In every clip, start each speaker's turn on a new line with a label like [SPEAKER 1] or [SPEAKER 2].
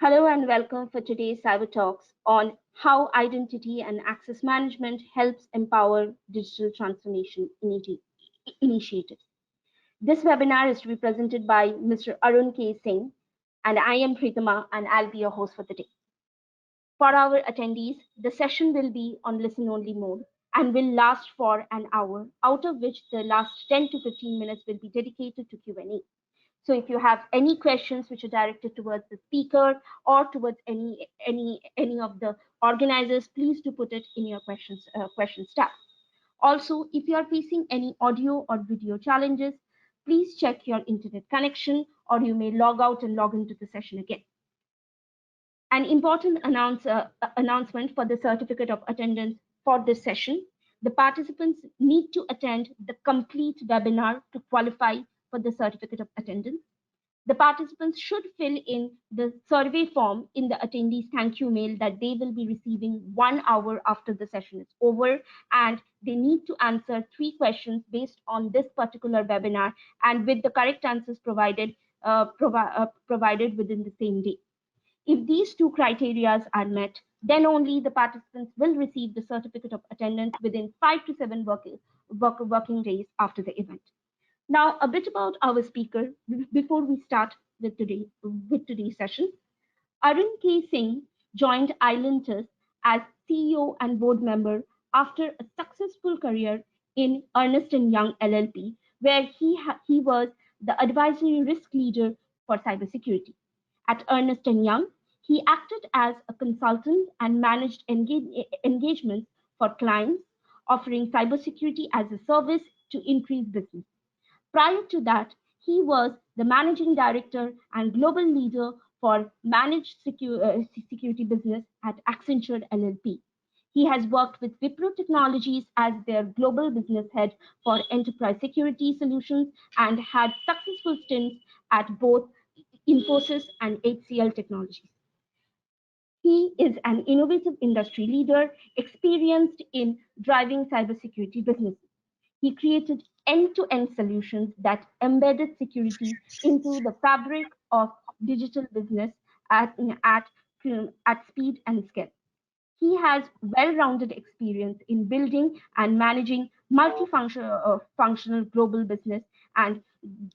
[SPEAKER 1] Hello and welcome for today's Cyber Talks on how identity and access management helps empower digital transformation initiatives. This webinar is to be presented by Mr. Arun K. Singh, and I am Pritama, and I'll be your host for the day. For our attendees, the session will be on listen-only mode and will last for an hour, out of which the last 10 to 15 minutes will be dedicated to Q&A. So if you have any questions which are directed towards the speaker or towards any of the organizers, please do put it in your questions tab. Also, if you are facing any audio or video challenges, please check your internet connection, or you may log out and log into the session again. An important announcement for the certificate of attendance for this session: the participants need to attend the complete webinar to qualify for the certificate of attendance. The participants should fill in the survey form in the attendees thank you mail that they will be receiving 1 hour after the session is over, and they need to answer 3 questions based on this particular webinar and with the correct answers provided within the same day. If these 2 criteria are met, then only the participants will receive the certificate of attendance within 5 to 7 working days after the event. Now, a bit about our speaker before we start with today's session. Arun K. Singh joined Ilantus as CEO and board member after a successful career in Ernst Young LLP, where he was the advisory risk leader for cybersecurity. At Ernst Young, he acted as a consultant and managed engagements for clients, offering cybersecurity as a service to increase business. Prior to that, he was the managing director and global leader for managed security business at Accenture LLP. He has worked with Wipro Technologies as their global business head for enterprise security solutions and had successful stints at both Infosys and HCL Technologies. He is an innovative industry leader experienced in driving cybersecurity businesses. He created end-to-end solutions that embedded security into the fabric of digital business at speed and scale. He has well-rounded experience in building and managing multifunctional global business and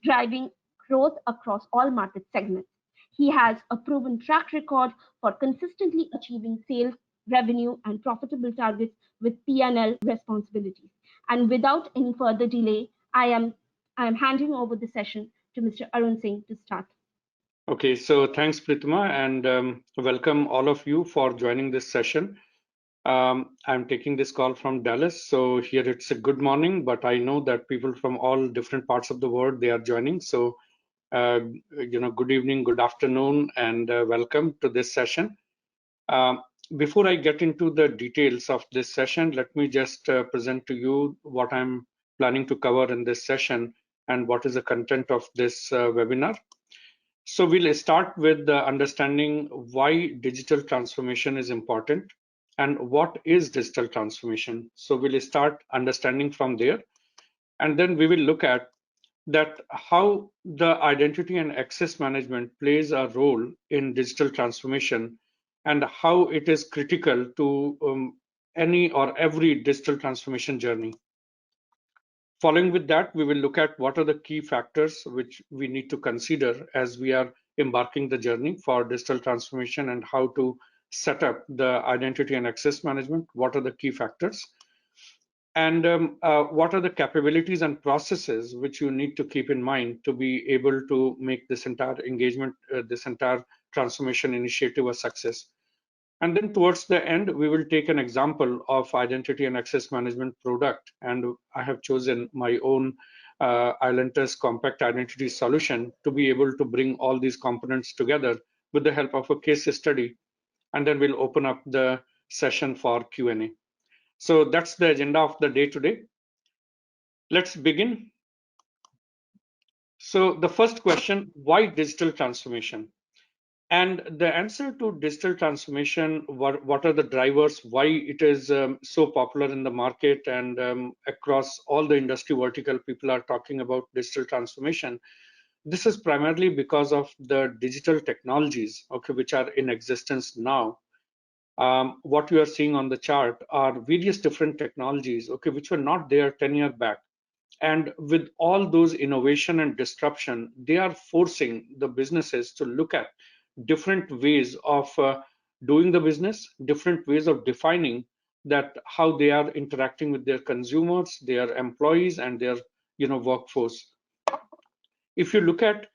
[SPEAKER 1] driving growth across all market segments. He has a proven track record for consistently achieving sales, revenue, and profitable targets with P&L responsibilities. And without any further delay, I am handing over the session to Mr. Arun Singh to start.
[SPEAKER 2] Okay, so thanks, Pritama, and welcome all of you for joining this session. I'm taking this call from Dallas, so here it's a good morning, but I know that people from all different parts of the world, they are joining. So, good evening, good afternoon, and welcome to this session. Before I get into the details of this session, let me just present to you what I'm planning to cover in this session and what is the content of this webinar. So we'll start with understanding why digital transformation is important and what is digital transformation. So we'll start understanding from there, and then we will look at that how the identity and access management plays a role in digital transformation and how it is critical to any or every digital transformation journey. Following with that, we will look at what are the key factors which we need to consider as we are embarking the journey for digital transformation and how to set up the identity and access management. What are the key factors? And what are the capabilities and processes which you need to keep in mind to be able to make this entire engagement, this entire transformation initiative a success? And then towards the end, we will take an example of identity and access management product. And I have chosen my own Ilantus compact identity solution to be able to bring all these components together with the help of a case study. And then we'll open up the session for Q&A. So that's the agenda of the day today. Let's begin. So the first question, why digital transformation? And the answer to digital transformation, what are the drivers, why it is so popular in the market and across all the industry vertical, people are talking about digital transformation. This is primarily because of the digital technologies, okay, which are in existence now. What you are seeing on the chart are various different technologies, okay, which were not there 10 years back. And with all those innovation and disruption, they are forcing the businesses to look at different ways of doing the business, different ways of defining that how they are interacting with their consumers, their employees, and their workforce. If you look at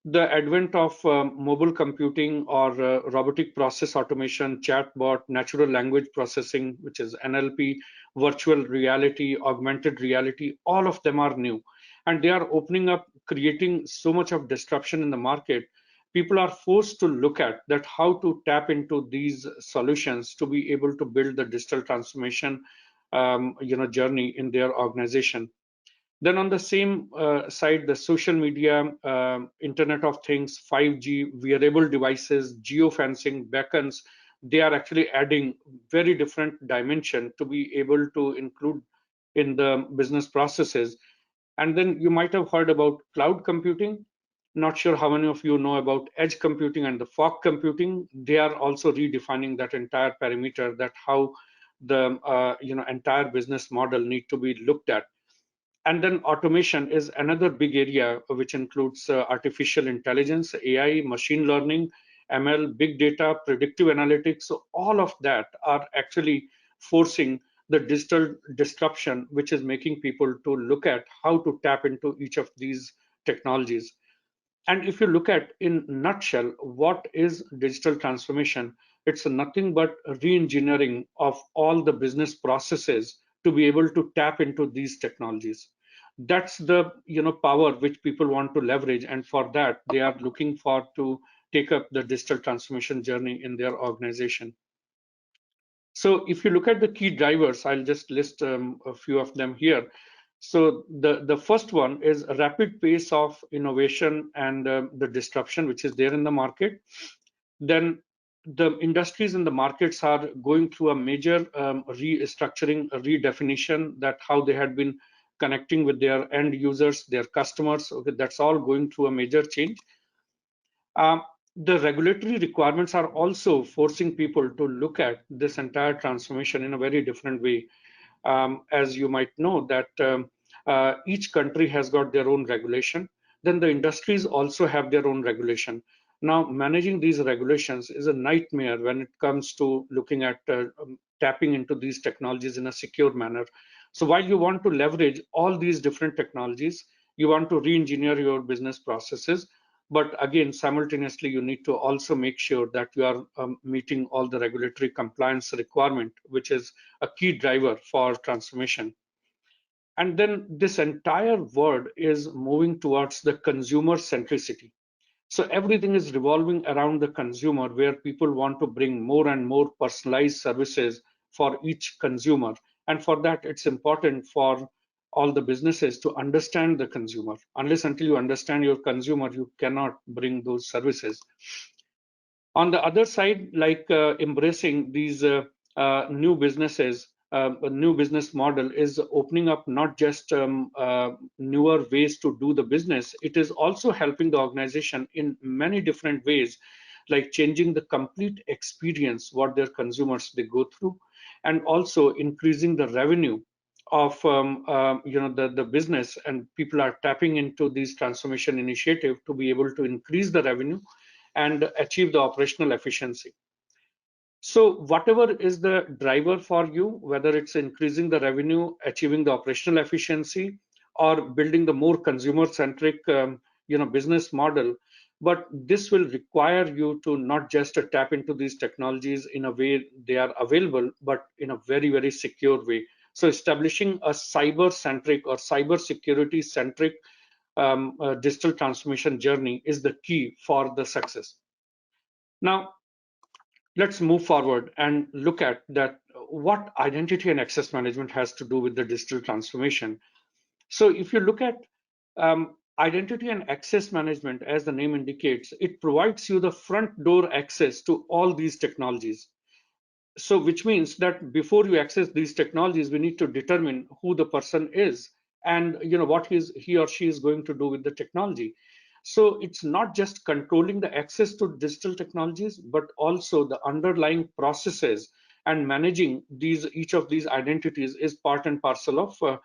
[SPEAKER 2] the advent of mobile computing or robotic process automation, chatbot, natural language processing, which is NLP, virtual reality, augmented reality, all of them are new. And they are opening up, creating so much of disruption in the market. People are forced to look at that how to tap into these solutions to be able to build the digital transformation journey in their organization. Then on the same side, the social media, Internet of Things, 5G, wearable devices, geofencing, beacons, they are actually adding very different dimension to be able to include in the business processes. And then you might have heard about cloud computing. Not sure how many of you know about edge computing and the fog computing. They are also redefining that entire perimeter, that how the entire business model need to be looked at. And then automation is another big area, which includes artificial intelligence, AI, machine learning, ML, big data, predictive analytics. So all of that are actually forcing the digital disruption, which is making people to look at how to tap into each of these technologies. And if you look at in nutshell, what is digital transformation? It's nothing but re-engineering of all the business processes to be able to tap into these technologies. That's the power which people want to leverage, and for that they are looking for to take up the digital transformation journey in their organization. So if you look at the key drivers, I'll just list a few of them here. So the first one is a rapid pace of innovation and the disruption which is there in the market. Then the industries and the markets are going through a major restructuring, a redefinition, that how they had been connecting with their end users, their customers. Okay, that's all going through a major change. Um, the regulatory requirements are also forcing people to look at this entire transformation in a very different way. As you might know, that each country has got their own regulation. Then the industries also have their own regulation. Now, managing these regulations is a nightmare when it comes to looking at tapping into these technologies in a secure manner. So while you want to leverage all these different technologies, you want to re-engineer your business processes, but again, simultaneously, you need to also make sure that you are meeting all the regulatory compliance requirement, which is a key driver for transformation. And then this entire world is moving towards the consumer centricity. So everything is revolving around the consumer, where people want to bring more and more personalized services for each consumer. And for that, it's important for all the businesses to understand the consumer. Unless until you understand your consumer, you cannot bring those services. On the other side, like embracing these new businesses, a new business model is opening up not just newer ways to do the business, it is also helping the organization in many different ways, like changing the complete experience what their consumers they go through, and also increasing the revenue of the business. And people are tapping into these transformation initiative to be able to increase the revenue and achieve the operational efficiency. So whatever is the driver for you, whether it's increasing the revenue, achieving the operational efficiency, or building the more consumer-centric business model, but this will require you to not just tap into these technologies in a way they are available, but in a very, very secure way. So establishing a cyber-centric or cyber security-centric digital transformation journey is the key for the success. Now, let's move forward and look at that what identity and access management has to do with the digital transformation. So if you look at identity and access management, as the name indicates, it provides you the front door access to all these technologies. So which means that before you access these technologies, we need to determine who the person is and what he or she is going to do with the technology. So it's not just controlling the access to digital technologies, but also the underlying processes, and managing each of these identities is part and parcel of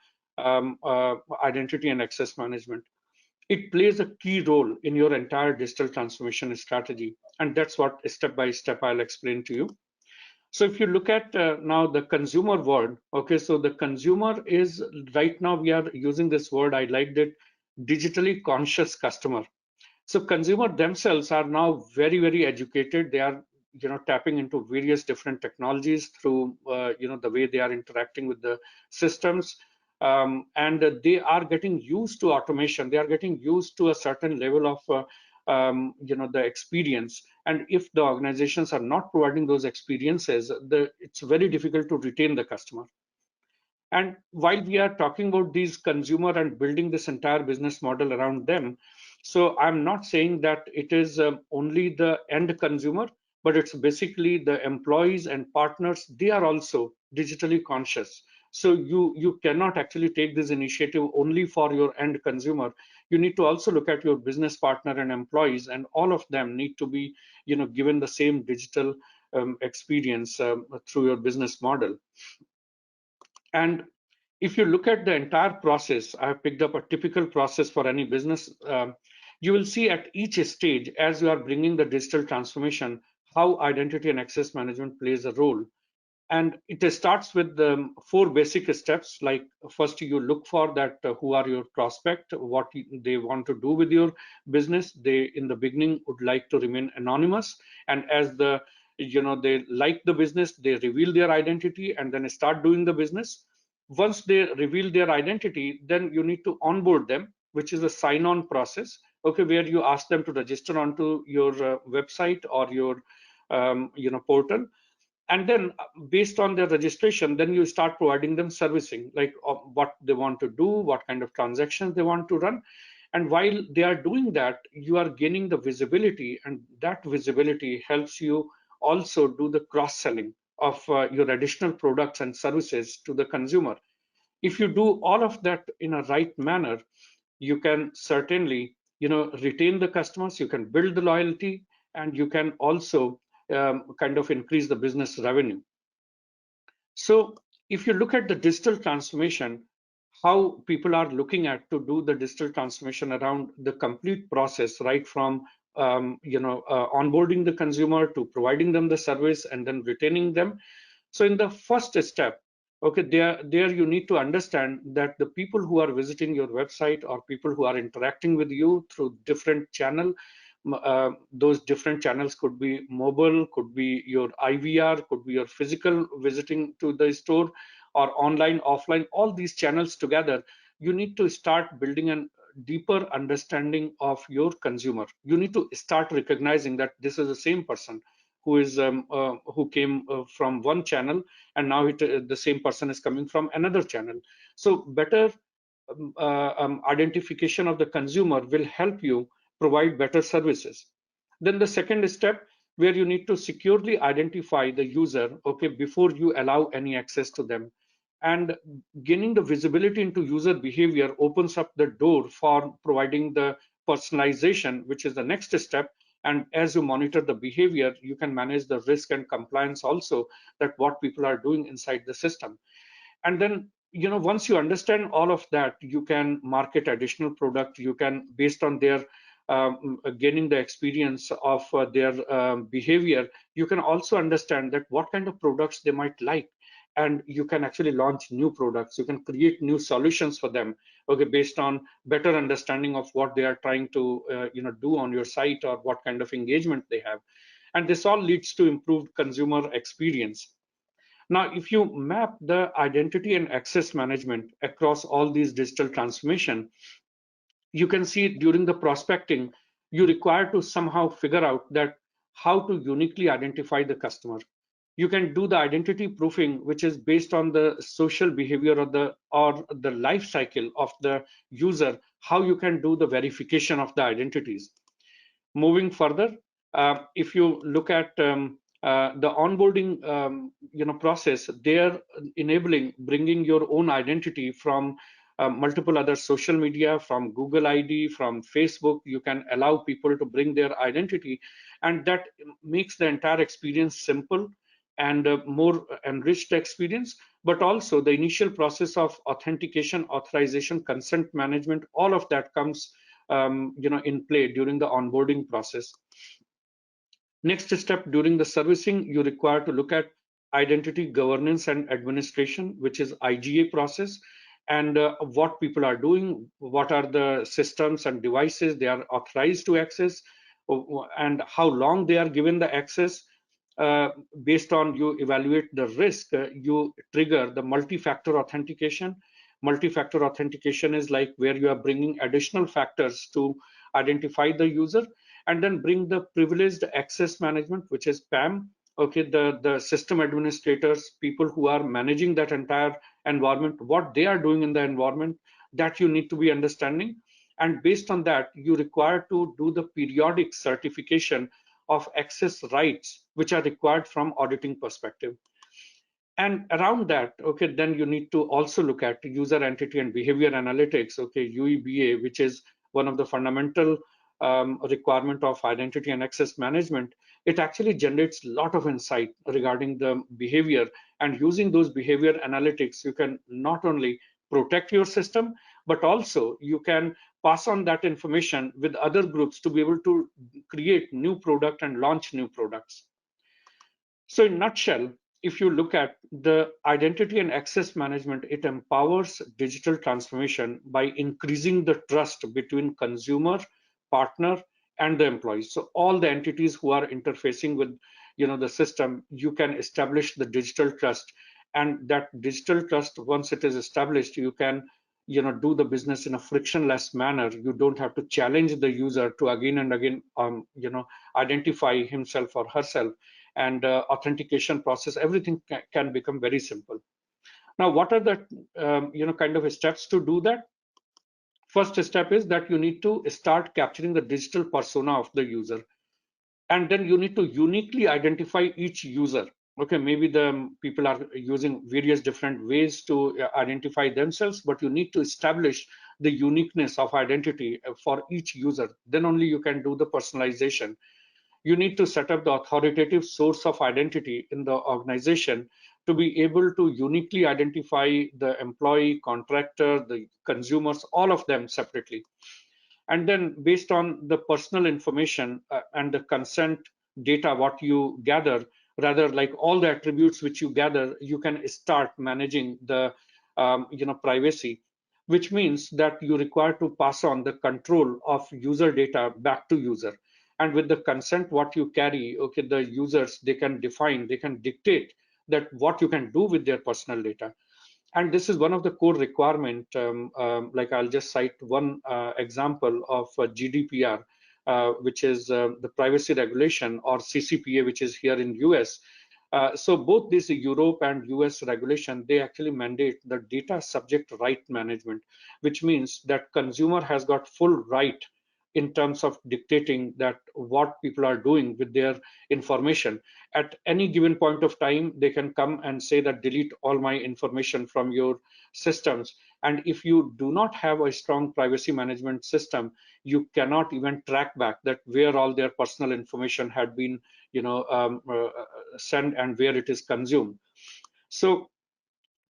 [SPEAKER 2] identity and access management. It plays a key role in your entire digital transformation strategy, and that's what step by step I'll explain to you. So if you look at now the consumer world, okay, so the consumer is, right now we are using this word, I liked it, digitally conscious customer. So consumer themselves are now very, very educated. They are, tapping into various different technologies through, the way they are interacting with the systems. And they are getting used to automation. They are getting used to a certain level of, the experience. And if the organizations are not providing those experiences, it's very difficult to retain the customer. And while we are talking about these consumer and building this entire business model around them, so I'm not saying that it is only the end consumer, but it's basically the employees and partners. They are also digitally conscious. So you cannot actually take this initiative only for your end consumer. You need to also look at your business partner and employees, and all of them need to be, given the same digital experience through your business model. And if you look at the entire process, I have picked up a typical process for any business. You will see at each stage, as you are bringing the digital transformation, how identity and access management plays a role. And it starts with the four basic steps. Like, first you look for that who are your prospect, what they want to do with your business. They in the beginning would like to remain anonymous, and as they like the business, they reveal their identity and then start doing the business. Once they reveal their identity, then you need to onboard them, which is a sign-on process, okay, where you ask them to register onto your website or your portal. And then based on their registration, then you start providing them servicing, like what they want to do, what kind of transactions they want to run. And while they are doing that, you are gaining the visibility, and that visibility helps you also do the cross selling of your additional products and services to the consumer. If you do all of that in a right manner, you can certainly retain the customers, you can build the loyalty, and you can also kind of increase the business revenue. So if you look at the digital transformation, how people are looking at to do the digital transformation around the complete process, right from onboarding the consumer to providing them the service and then retaining them. So in the first step, okay, there you need to understand that the people who are visiting your website or people who are interacting with you through different channel, those different channels could be mobile, could be your IVR, could be your physical visiting to the store, or online, offline, all these channels together. You need to start building a deeper understanding of your consumer. You need to start recognizing that this is the same person who came from one channel, and now the same person is coming from another channel. So better identification of the consumer will help you provide better services. Then the second step, where you need to securely identify the user, okay, before you allow any access to them. And gaining the visibility into user behavior opens up the door for providing the personalization, which is the next step. And as you monitor the behavior, you can manage the risk and compliance also, that what people are doing inside the system. And then once you understand all of that, you can market additional product. You can, based on their gaining the experience of their behavior, you can also understand that what kind of products they might like, and you can actually launch new products. You can create new solutions for them, okay, based on better understanding of what they are trying to do on your site, or what kind of engagement they have. And this all leads to improved consumer experience. Now, if you map the identity and access management across all these digital transformation, you can see during the prospecting, you require to somehow figure out that how to uniquely identify the customer. You can do the identity proofing, which is based on the social behavior or the life cycle of the user, how you can do the verification of the identities. Moving further, if you look at the onboarding process, they are enabling bringing your own identity from multiple other social media, from Google ID, from Facebook. You can allow people to bring their identity, and that makes the entire experience simple and more enriched experience. But also the initial process of authentication, authorization, consent management, all of that comes in play during the onboarding process. Next step, during the servicing, you require to look at identity governance and administration, which is IGA process, and what people are doing, what are the systems and devices they are authorized to access, and how long they are given the access. Based on you evaluate the risk, you trigger the multi-factor authentication. Multi-factor authentication is like where you are bringing additional factors to identify the user, and then bring the privileged access management, which is PAM. Okay, the system administrators, people who are managing that entire environment, what they are doing in the environment, that you need to be understanding. And based on that, you require to do the periodic certification of access rights, which are required from auditing perspective. And around that, okay, then you need to also look at user entity and behavior analytics, okay, UEBA, which is one of the fundamental requirement of identity and access management. It actually generates a lot of insight regarding the behavior, and using those behavior analytics, you can not only protect your system, but also you can pass on that information with other groups to be able to create new product and launch new products. So in nutshell, if you look at the identity and access management, it empowers digital transformation by increasing the trust between consumer, partner, and the employees. So all the entities who are interfacing with the system, you can establish the digital trust. And that digital trust, once it is established, you can do the business in a frictionless manner. You don't have to challenge the user to again and again identify himself or herself, and authentication process, everything can become very simple. Now, what are the kind of steps to do that? First step is that you need to start capturing the digital persona of the user, and then you need to uniquely identify each user. Okay, maybe the people are using various different ways to identify themselves, but you need to establish the uniqueness of identity for each user. Then only you can do the personalization. You need to set up the authoritative source of identity in the organization to be able to uniquely identify the employee, contractor, the consumers, all of them separately. And then based on the personal information and the consent data, what you gather, rather like all the attributes which you gather, you can start managing the privacy, which means that you require to pass on the control of user data back to user. And with the consent what you carry, okay, the users, they can define, they can dictate that what you can do with their personal data. And this is one of the core requirement. Like I'll just cite one example of GDPR, which is the privacy regulation, or CCPA, which is here in US. So both this Europe and US regulation, they actually mandate the data subject right management, which means that consumer has got full right in terms of dictating that what people are doing with their information. At any given point of time, they can come and say that delete all my information from your systems. And if you do not have a strong privacy management system, you cannot even track back that where all their personal information had been sent and where it is consumed. So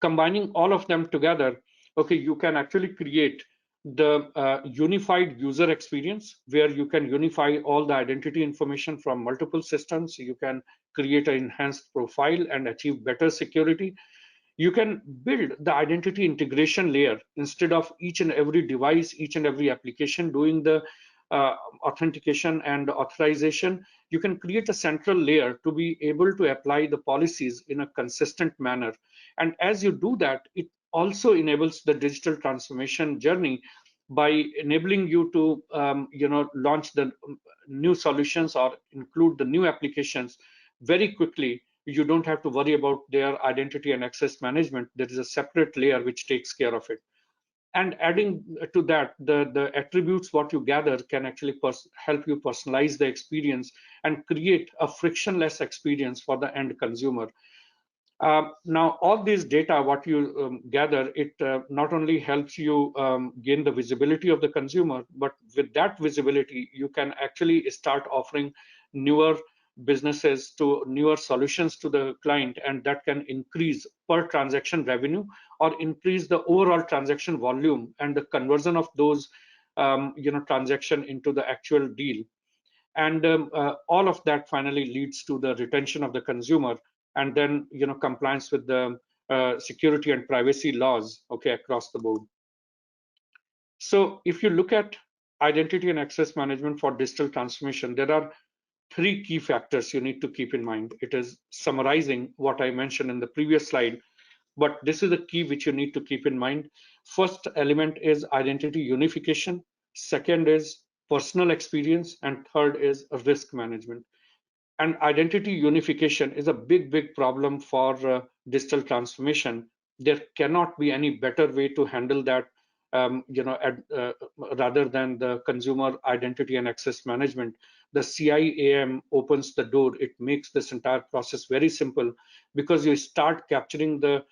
[SPEAKER 2] combining all of them together, okay, you can actually create the unified user experience where you can unify all the identity information from multiple systems. You can create an enhanced profile and achieve better security. You can build the identity integration layer instead of each and every device, each and every application doing the authentication and authorization. You can create a central layer to be able to apply the policies in a consistent manner. And as you do that, it also enables the digital transformation journey by enabling you to launch the new solutions or include the new applications very quickly. You don't have to worry about their identity and access management. There is a separate layer which takes care of it. And adding to that, the attributes what you gather can actually help you personalize the experience and create a frictionless experience for the end consumer. Now, all this data, what you gather, it not only helps you gain the visibility of the consumer, but with that visibility, you can actually start offering newer businesses to newer solutions to the client, and that can increase per transaction revenue or increase the overall transaction volume and the conversion of those transaction into the actual deal. And all of that finally leads to the retention of the consumer, and then compliance with the security and privacy laws, okay, across the board. So if you look at identity and access management for digital transformation, there are three key factors you need to keep in mind. It is summarizing what I mentioned in the previous slide, but this is the key which you need to keep in mind. First element is identity unification, second is personal experience, and third is risk management. And identity unification is a big problem for digital transformation. There cannot be any better way to handle that rather than the consumer identity and access management. The CIAM opens the door. It makes this entire process very simple, because you start capturing the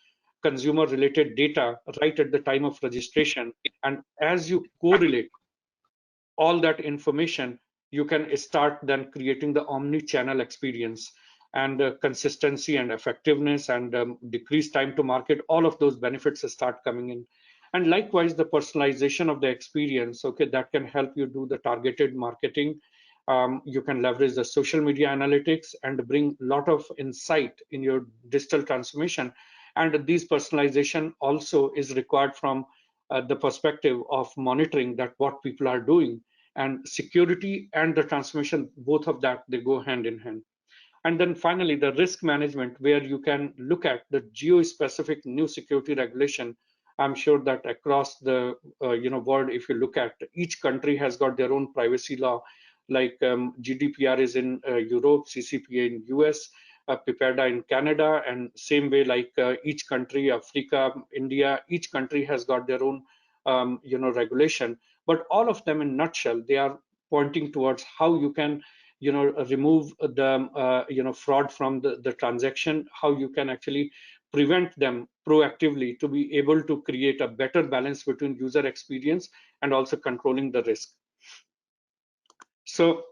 [SPEAKER 2] consumer related data right at the time of registration, and as you correlate all that information, you can start then creating the omni-channel experience, and consistency and effectiveness and decreased time to market. All of those benefits start coming in. And likewise, the personalization of the experience, okay, that can help you do the targeted marketing. You can leverage the social media analytics and bring a lot of insight in your digital transformation. And these personalization also is required from the perspective of monitoring that what people are doing, and security and the transformation, both of that, they go hand in hand. And then finally, the risk management, where you can look at the geo-specific new security regulation. I'm sure that across the world, if you look at, each country has got their own privacy law. Like GDPR is in Europe, CCPA in US, PIPEDA in Canada, and same way, like each country, Africa, India, each country has got their own regulation. But all of them, in nutshell, they are pointing towards how you can remove the fraud from the transaction, how you can actually prevent them proactively to be able to create a better balance between user experience and also controlling the risk. So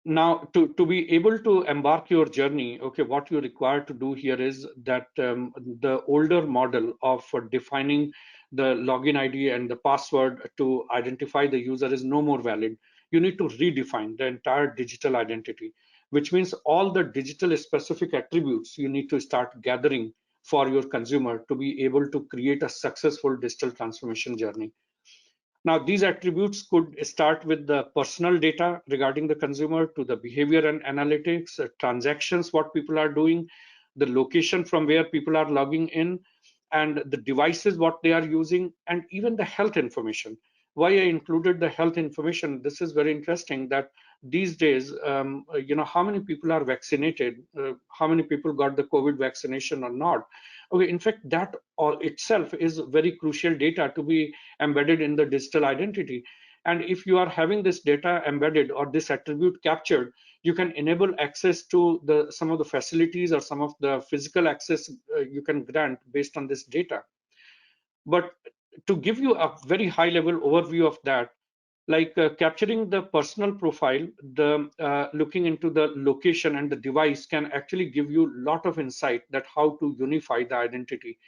[SPEAKER 2] now, to be able to embark your journey, okay, what you require to do here is that the older model of defining the login ID and the password to identify the user is no more valid. You need to redefine the entire digital identity, which means all the digital specific attributes you need to start gathering for your consumer to be able to create a successful digital transformation journey. Now, these attributes could start with the personal data regarding the consumer, to the behavior and analytics, transactions, what people are doing, the location from where people are logging in, and the devices, what they are using, and even the health information. Why I included the health information, this is very interesting, that these days, how many people are vaccinated, how many people got the COVID vaccination or not. Okay, in fact, that all itself is very crucial data to be embedded in the digital identity. And if you are having this data embedded or this attribute captured, you can enable access to some of the facilities or some of the physical access you can grant based on this data. But to give you a very high level overview of that, like capturing the personal profile, the looking into the location and the device can actually give you a lot of insight that how to unify the identity.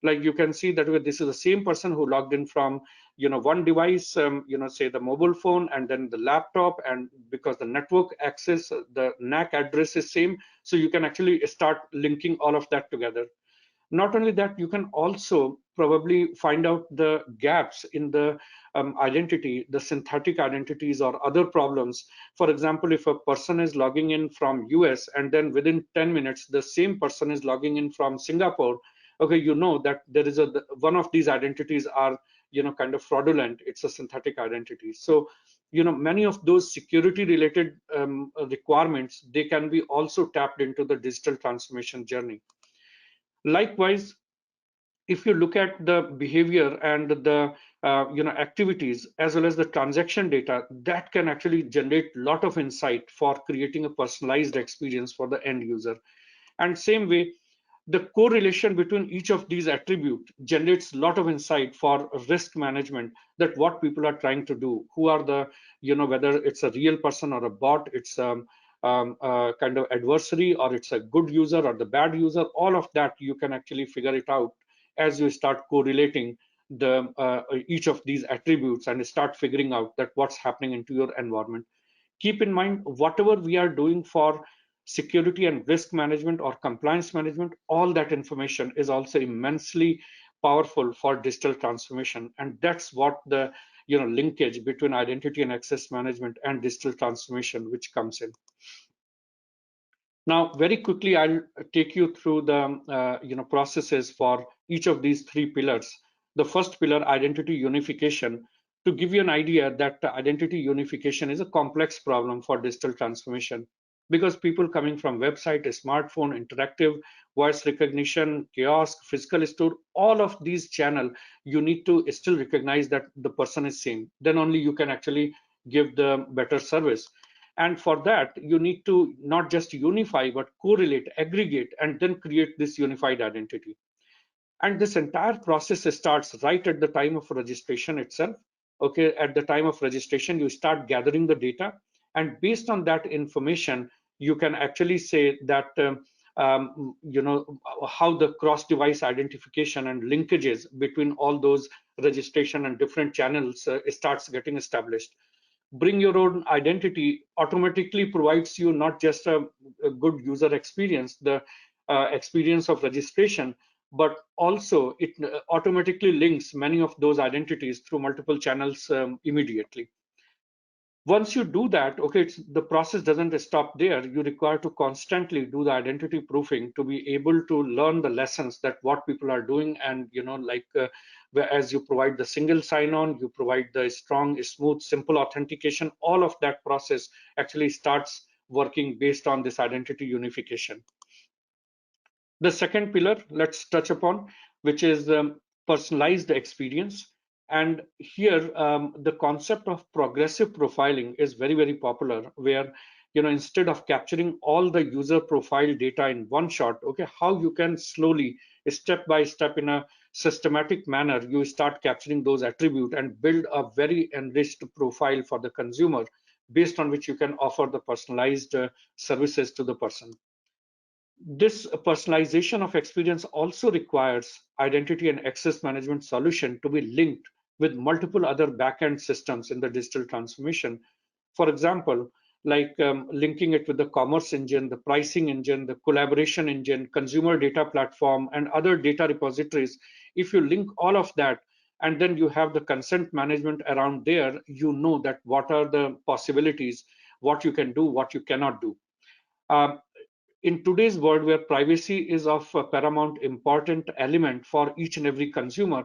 [SPEAKER 2] Like you can see that this is the same person who logged in from one device, say the mobile phone, and then the laptop, and because the network access, the NAC address is same, so you can actually start linking all of that together. Not only that, you can also probably find out the gaps in the identity, the synthetic identities or other problems. For example, if a person is logging in from US and then within 10 minutes, the same person is logging in from Singapore, okay, you know that there is one of these identities are, kind of fraudulent. It's a synthetic identity. So, many of those security related requirements, they can be also tapped into the digital transformation journey. Likewise, if you look at the behavior and the activities as well as the transaction data, that can actually generate a lot of insight for creating a personalized experience for the end user. And same way, The correlation between each of these attributes generates a lot of insight for risk management, that what people are trying to do, who are the, whether it's a real person or a bot, it's a kind of adversary, or it's a good user or the bad user. All of that you can actually figure it out as you start correlating the each of these attributes and start figuring out that what's happening into your environment. Keep in mind, whatever we are doing for security and risk management or compliance management, all that information is also immensely powerful for digital transformation. And that's what the linkage between identity and access management and digital transformation which comes in. Now, very quickly, I'll take you through the processes for each of these three pillars. The first pillar, identity unification, to give you an idea that identity unification is a complex problem for digital transformation, because people coming from website, smartphone, interactive, voice recognition, kiosk, physical store, all of these channel, you need to still recognize that the person is same. Then only you can actually give the better service. And for that, you need to not just unify, but correlate, aggregate, and then create this unified identity. And this entire process starts right at the time of registration itself. Okay, at the time of registration, you start gathering the data. And based on that information, you can actually say that, how the cross-device identification and linkages between all those registration and different channels starts getting established. Bring your own identity automatically provides you not just a good user experience, the experience of registration, but also it automatically links many of those identities through multiple channels immediately. Once you do that, okay, the process doesn't stop there. You require to constantly do the identity proofing to be able to learn the lessons that what people are doing. And as you provide the single sign-on, you provide the strong, smooth, simple authentication, all of that process actually starts working based on this identity unification. The second pillar let's touch upon, which is personalized experience. And here, the concept of progressive profiling is very, very popular, where, instead of capturing all the user profile data in one shot, okay, how you can slowly, step by step, in a systematic manner, you start capturing those attributes and build a very enriched profile for the consumer, based on which you can offer the personalized services to the person. This personalization of experience also requires identity and access management solution to be linked with multiple other backend systems in the digital transformation. For example, like linking it with the commerce engine, the pricing engine, the collaboration engine, consumer data platform, and other data repositories. If you link all of that, and then you have the consent management around there, you know that what are the possibilities, what you can do, what you cannot do. Um, in today's world, where privacy is of a paramount important element for each and every consumer,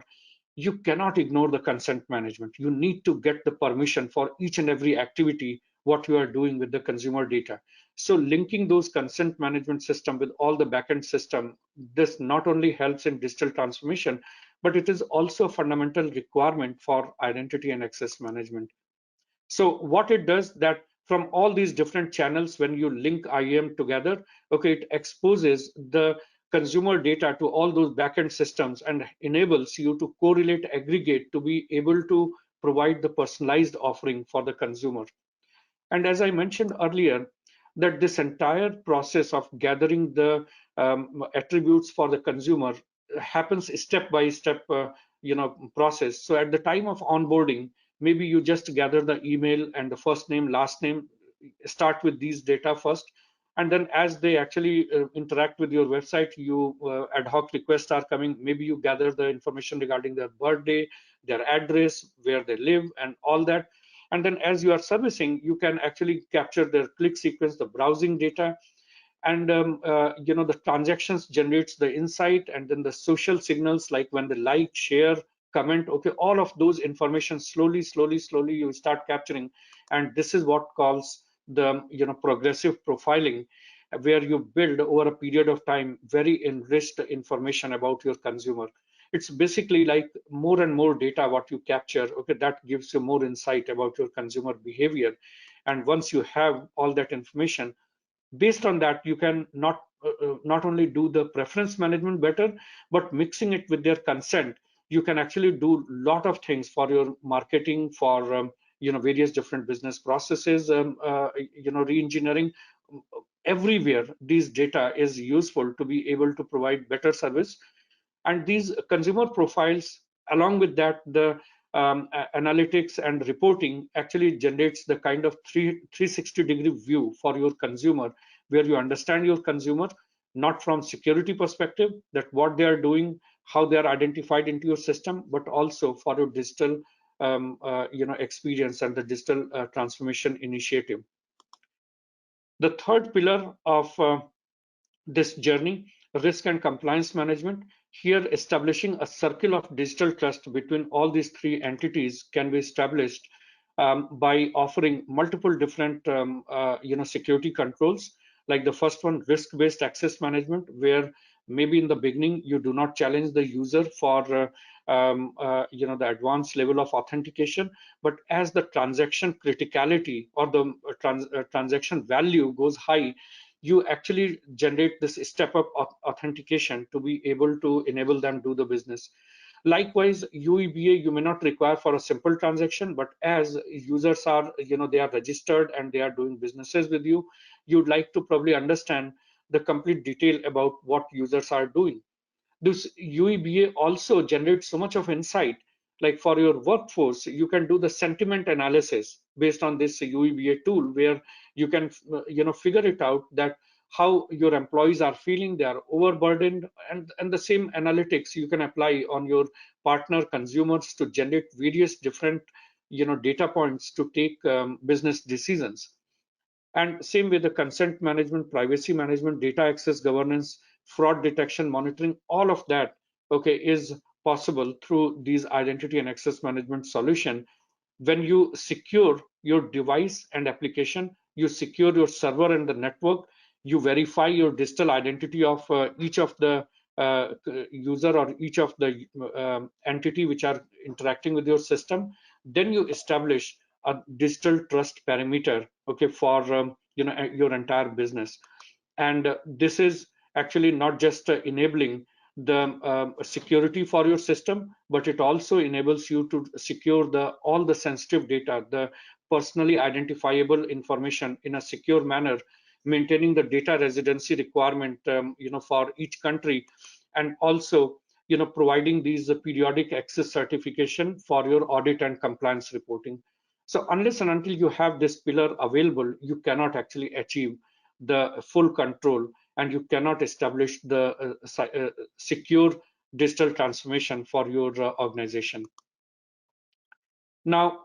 [SPEAKER 2] you cannot ignore the consent management. You need to get the permission for each and every activity what you are doing with the consumer data. So linking those consent management system with all the backend system, this not only helps in digital transformation, but it is also a fundamental requirement for identity and access management. So what it does, that from all these different channels, when you link IAM together, okay, it exposes the consumer data to all those backend systems and enables you to correlate, aggregate, to be able to provide the personalized offering for the consumer. And as I mentioned earlier, that this entire process of gathering the attributes for the consumer happens step by step, process. So at the time of onboarding, maybe you just gather the email and the first name, last name, start with these data first. And then as they actually interact with your website, you ad hoc requests are coming. Maybe you gather the information regarding their birthday, their address, where they live, and all that. And then as you are servicing, you can actually capture their click sequence, the browsing data, and the transactions generates the insight, and then the social signals, like when they like, share, comment, okay, all of those information slowly you start capturing. And this is what calls the progressive profiling, where you build over a period of time very enriched information about your consumer. It's basically like more and more data what you capture, okay, that gives you more insight about your consumer behavior. And once you have all that information, based on that, you can not not only do the preference management better, but mixing it with their consent, you can actually do a lot of things for your marketing, for various different business processes, re-engineering. Everywhere these data is useful to be able to provide better service. And these consumer profiles, along with that, the analytics and reporting actually generates the kind of 360-degree view for your consumer, where you understand your consumer not from security perspective, that what they are doing, how they are identified into your system, but also for your digital experience and the digital transformation initiative. The third pillar of this journey, risk and compliance management. Here, establishing a circle of digital trust between all these three entities can be established by offering multiple different security controls. Like the first one, risk-based access management, where maybe in the beginning you do not challenge the user for the advanced level of authentication, but as the transaction criticality or the transaction value goes high, you actually generate this step up authentication to be able to enable them do the business. Likewise, UEBA you may not require for a simple transaction, but as users are, they are registered and they are doing businesses with you, you'd like to probably understand the complete detail about what users are doing. This UEBA also generates so much of insight. Like for your workforce, you can do the sentiment analysis based on this UEBA tool, where you can figure it out that how your employees are feeling, they are overburdened, and the same analytics you can apply on your partner consumers to generate various different data points to take business decisions. And same with the consent management, privacy management, data access governance, fraud detection, monitoring, all of that, okay, is possible through these identity and access management solution. When you secure your device and application, you secure your server and the network, you verify your digital identity of each of the user or each of the entity which are interacting with your system, then you establish a digital trust parameter, okay, for your entire business. And this is actually not just enabling the security for your system, but it also enables you to secure all the sensitive data, the personally identifiable information in a secure manner, maintaining the data residency requirement for each country, and also providing these periodic access certification for your audit and compliance reporting. So unless and until you have this pillar available, you cannot actually achieve the full control, and you cannot establish the secure digital transformation for your organization. Now,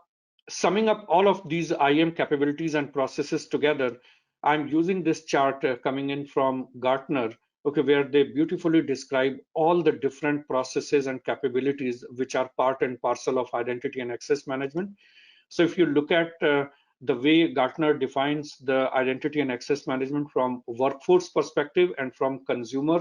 [SPEAKER 2] summing up all of these IAM capabilities and processes together, I'm using this chart coming in from Gartner, okay, where they beautifully describe all the different processes and capabilities which are part and parcel of identity and access management. So if you look at the way Gartner defines the identity and access management from workforce perspective and from consumer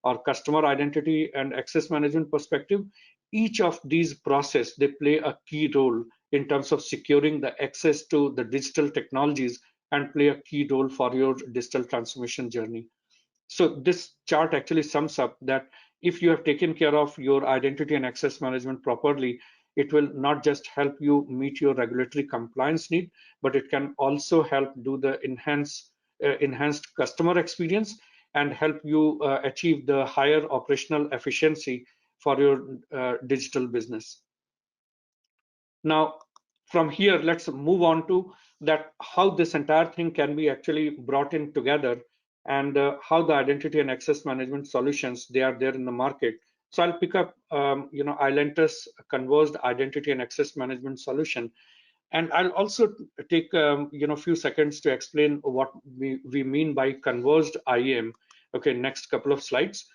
[SPEAKER 2] or customer identity and access management perspective, each of these processes, they play a key role in terms of securing the access to the digital technologies and play a key role for your digital transformation journey. So this chart actually sums up that if you have taken care of your identity and access management properly, it will not just help you meet your regulatory compliance need, but it can also help do the enhanced customer experience and help you achieve the higher operational efficiency for your digital business. Now, from here, let's move on to that how this entire thing can be actually brought in together, and how the identity and access management solutions, they are there in the market. So I'll pick up Ilantus Converged Identity and Access Management Solution, and I'll also take few seconds to explain what we mean by converged IAM. Okay, next couple of slides.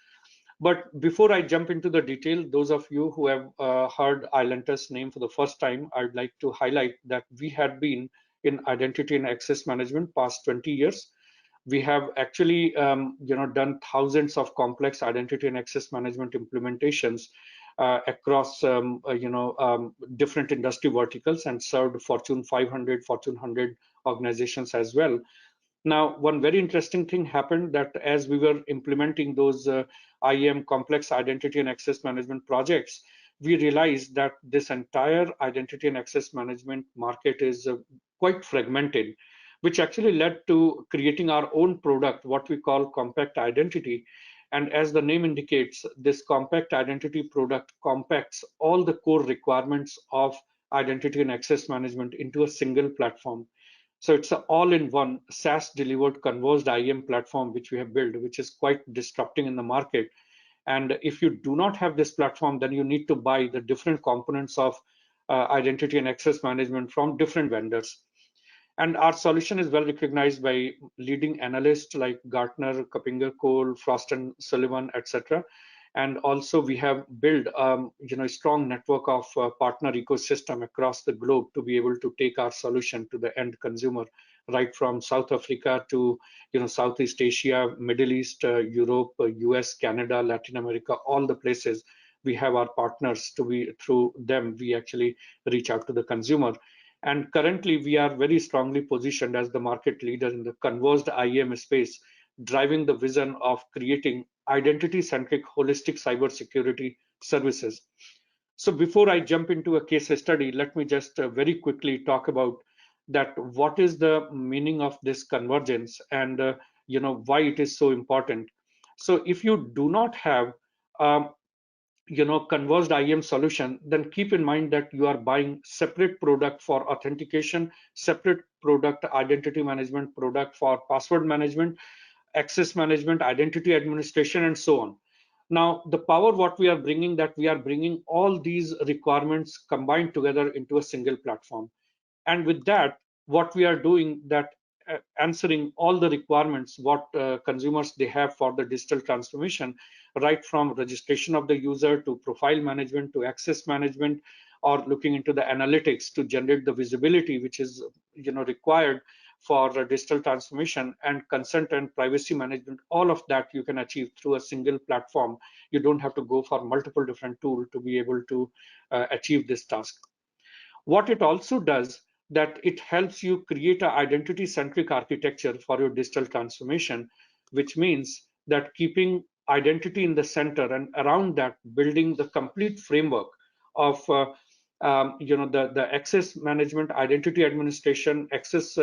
[SPEAKER 2] But before I jump into the detail, those of you who have heard Ilantus name for the first time, I'd like to highlight that we had been in identity and access management past 20 years. We have actually done thousands of complex identity and access management implementations across different industry verticals, and served Fortune 500, Fortune 100 organizations as well. Now, one very interesting thing happened that as we were implementing those IAM complex identity and access management projects, we realized that this entire identity and access management market is quite fragmented, which actually led to creating our own product, what we call compact identity. And as the name indicates, this compact identity product compacts all the core requirements of identity and access management into a single platform. So it's an all-in-one SaaS delivered converged IAM platform which we have built, which is quite disrupting in the market. And if you do not have this platform, then you need to buy the different components of identity and access management from different vendors. And our solution is well recognized by leading analysts like Gartner, Kapinger Cole, Frost and Sullivan, etc. And also we have built a strong network of partner ecosystem across the globe to be able to take our solution to the end consumer, right from South Africa to Southeast Asia, Middle East, Europe, US, Canada, Latin America, all the places we have our partners to be through them we actually reach out to the consumer. And currently, we are very strongly positioned as the market leader in the converged IAM space, driving the vision of creating identity-centric holistic cybersecurity services. So before I jump into a case study, let me just very quickly talk about that what is the meaning of this convergence and why it is so important. So if you do not have um, converged IAM solution, then keep in mind that you are buying separate product for authentication, separate product identity management product for password management, access management, identity administration, and so on. Now, the power what we are bringing, that we are bringing all these requirements combined together into a single platform. And with that, what we are doing that answering all the requirements what consumers they have for the digital transformation, right from registration of the user to profile management to access management, or looking into the analytics to generate the visibility which is required for digital transformation, and consent and privacy management. All of that you can achieve through a single platform. You don't have to go for multiple different tools to be able to achieve this task. What it also does, that it helps you create an identity centric architecture for your digital transformation, which means that keeping identity in the center and around that building the complete framework of the access management, identity administration, access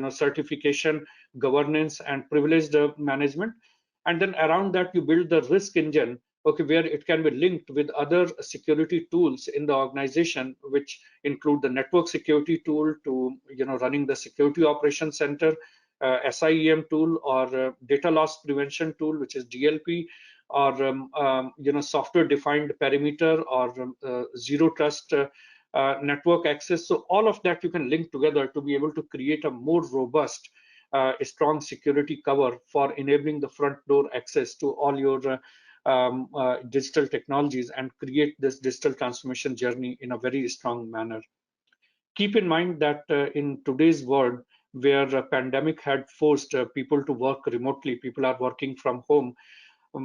[SPEAKER 2] certification, governance, and privileged management. And then around that you build the risk engine, okay, where it can be linked with other security tools in the organization, which include the network security tool to running the security operations center, SIEM tool, or data loss prevention tool, which is DLP, or software defined perimeter, or zero trust network access. So all of that you can link together to be able to create a more robust a strong security cover for enabling the front door access to all your digital technologies and create this digital transformation journey in a very strong manner. Keep in mind that in today's world, where a pandemic had forced people to work remotely, people are working from home.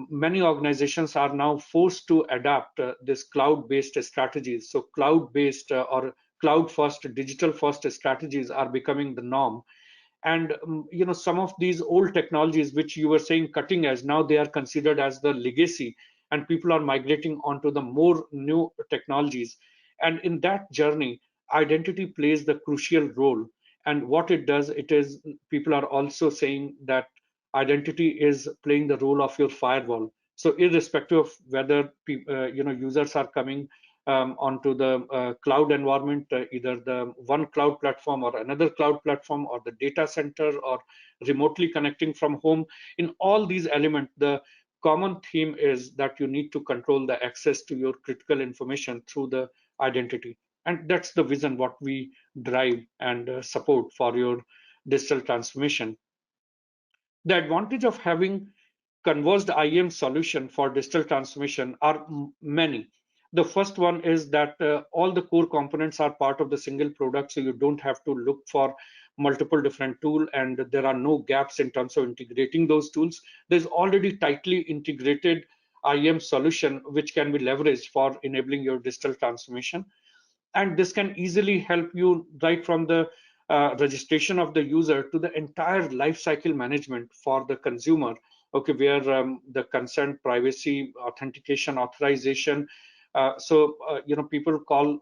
[SPEAKER 2] Many organizations are now forced to adapt this cloud-based strategies. So cloud-based or cloud-first, digital-first strategies are becoming the norm. And some of these old technologies which you were saying cutting edge, now they are considered as the legacy, and people are migrating onto the more new technologies. And in that journey, identity plays the crucial role. And what it does, it is, people are also saying that identity is playing the role of your firewall. So irrespective of whether users are coming onto the cloud environment, either the one cloud platform or another cloud platform, or the data center, or remotely connecting from home. In all these elements, the common theme is that you need to control the access to your critical information through the identity. And that's the vision what we drive and support for your digital transformation. The advantage of having converged IAM solution for digital transformation are many. The first one is that all the core components are part of the single product, so you don't have to look for multiple different tools, and there are no gaps in terms of integrating those tools. There's already tightly integrated IAM solution which can be leveraged for enabling your digital transformation. And this can easily help you right from the registration of the user to the entire life cycle management for the consumer, okay, where the consent, privacy, authentication, authorization. People call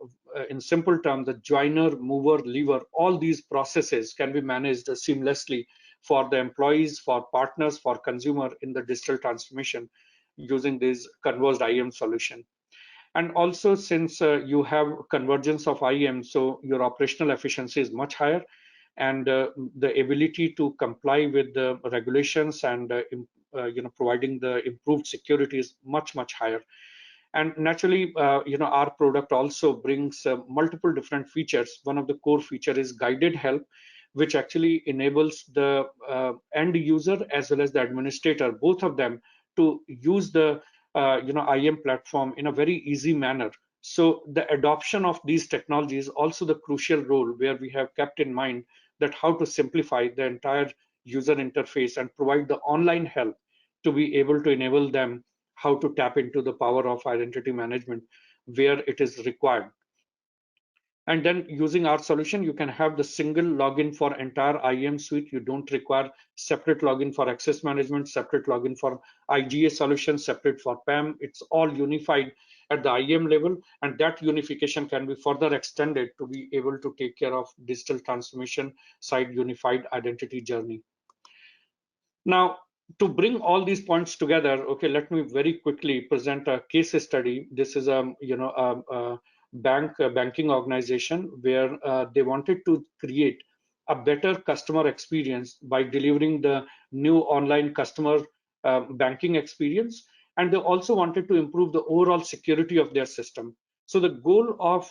[SPEAKER 2] in simple terms the joiner, mover, lever. All these processes can be managed seamlessly for the employees, for partners, for consumer in the digital transformation using this converged IAM solution. And also, since you have convergence of IAM, so your operational efficiency is much higher, and the ability to comply with the regulations and providing the improved security is much higher. And naturally, our product also brings multiple different features. One of the core feature is guided help, which actually enables the end user as well as the administrator, both of them, to use the IAM platform in a very easy manner. So the adoption of these technologies also the crucial role where we have kept in mind that how to simplify the entire user interface and provide the online help to be able to enable them how to tap into the power of identity management where it is required. And then using our solution, you can have the single login for entire IAM suite. You don't require separate login for access management, separate login for IGA solution, separate for PAM. It's all unified at the IAM level, and that unification can be further extended to be able to take care of digital transformation side unified identity journey. Now, to bring all these points together, okay, let me very quickly present a case study. This is a banking organization where they wanted to create a better customer experience by delivering the new online customer banking experience, and they also wanted to improve the overall security of their system. So the goal of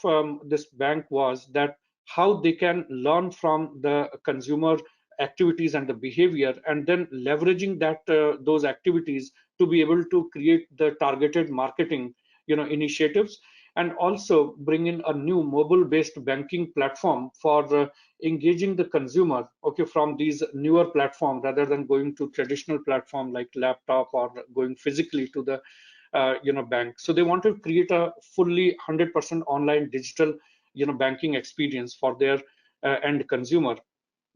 [SPEAKER 2] this bank was that how they can learn from the consumer activities and the behavior, and then leveraging that those activities to be able to create the targeted marketing initiatives, and also bring in a new mobile based banking platform for engaging the consumer, okay, from these newer platforms rather than going to traditional platform like laptop or going physically to the bank. So they want to create a fully 100% online digital banking experience for their end consumer.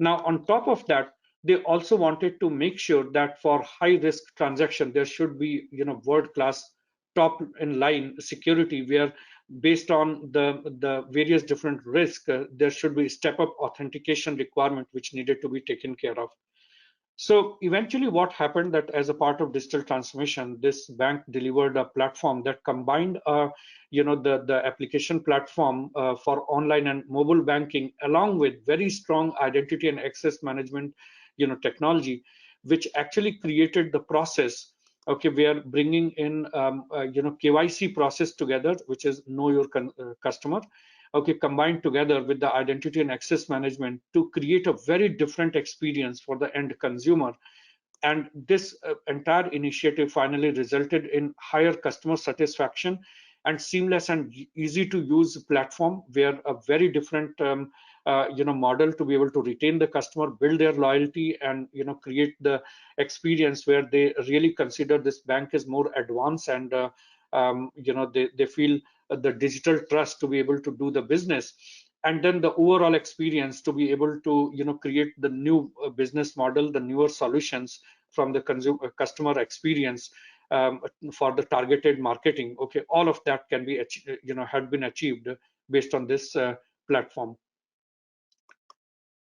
[SPEAKER 2] Now, on top of that, they also wanted to make sure that for high risk transaction, there should be, world class top in line security where based on the various different risks, there should be step up authentication requirement which needed to be taken care of. So eventually what happened that as a part of digital transformation, this bank delivered a platform that combined, the application platform for online and mobile banking, along with very strong identity and access management, technology, which actually created the process. Okay, we are bringing in, KYC process together, which is know your customer, okay, combined together with the identity and access management to create a very different experience for the end consumer. And this entire initiative finally resulted in higher customer satisfaction and seamless and easy to use platform where a very different model to be able to retain the customer, build their loyalty, and create the experience where they really consider this bank is more advanced, and they feel the digital trust to be able to do the business, and then the overall experience to be able to create the new business model, the newer solutions from the consumer customer experience, for the targeted marketing. Okay, all of that can be had been achieved based on this platform.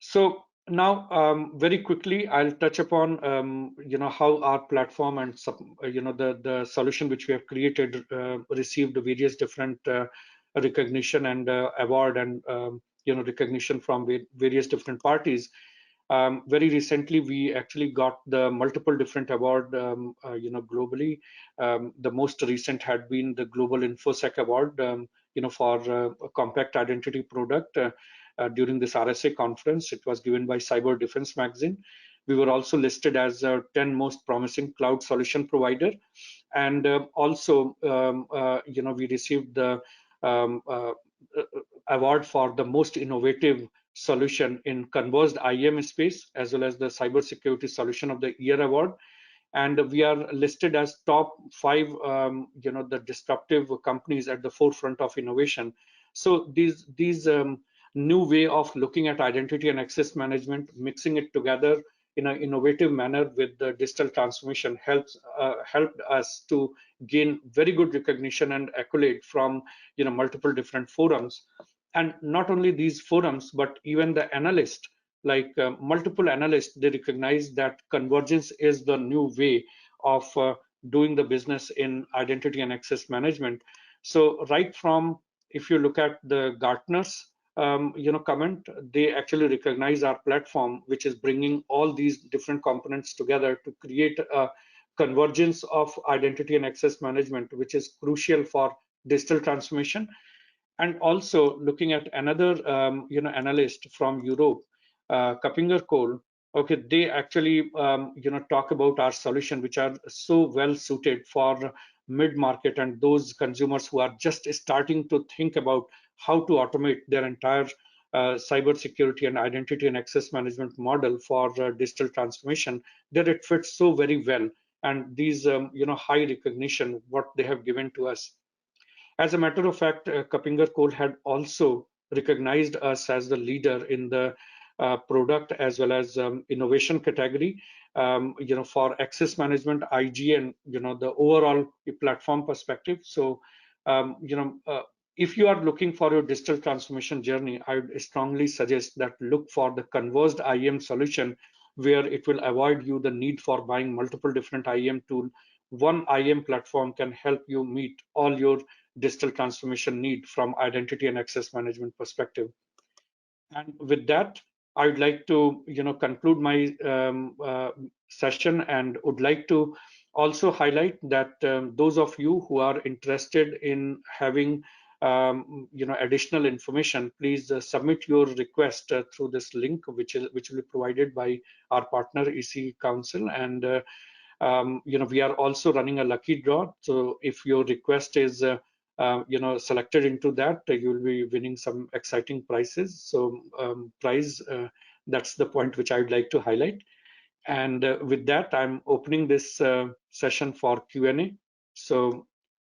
[SPEAKER 2] So now, very quickly, I'll touch upon how our platform and the solution which we have created received various different recognition and award and recognition from various different parties. Very recently, we actually got the multiple different award, globally. The most recent had been the Global InfoSec Award, for a compact identity product. During this RSA conference, it was given by Cyber Defense magazine. We were also listed as a 10 most promising cloud solution provider, and also, we received the award for the most innovative solution in converged IAM space, as well as the Cybersecurity Solution of the Year award. And we are listed as top 5, the disruptive companies at the forefront of innovation. So these new way of looking at identity and access management, mixing it together in an innovative manner with the digital transformation helped us to gain very good recognition and accolade from multiple different forums. And not only these forums, but even the analysts, like multiple analysts, they recognize that convergence is the new way of doing the business in identity and access management. So right from, if you look at the Gartner's comment, they actually recognize our platform, which is bringing all these different components together to create a convergence of identity and access management, which is crucial for digital transformation. And also looking at another analyst from Europe, Kapinger Cole. Okay, they actually talk about our solution, which are so well suited for mid-market and those consumers who are just starting to think about how to automate their entire cybersecurity and identity and access management model for digital transformation. That it fits so very well, and these high recognition what they have given to us. As a matter of fact, Kapinger Cole had also recognized us as the leader in the product as well as innovation category, for access management, IG, and the overall platform perspective. So, if you are looking for your digital transformation journey, I would strongly suggest that look for the converged IAM solution, where it will avoid you the need for buying multiple different IAM tool. One IAM platform can help you meet all your digital transformation need from identity and access management perspective. And with that, I would like to conclude my session, and would like to also highlight that those of you who are interested in having additional information, please submit your request through this link, which will be provided by our partner EC Council. And we are also running a lucky draw. So if your request is selected into that, you will be winning some exciting prizes. So that's the point which I would like to highlight. And with that, I'm opening this session for Q&A. So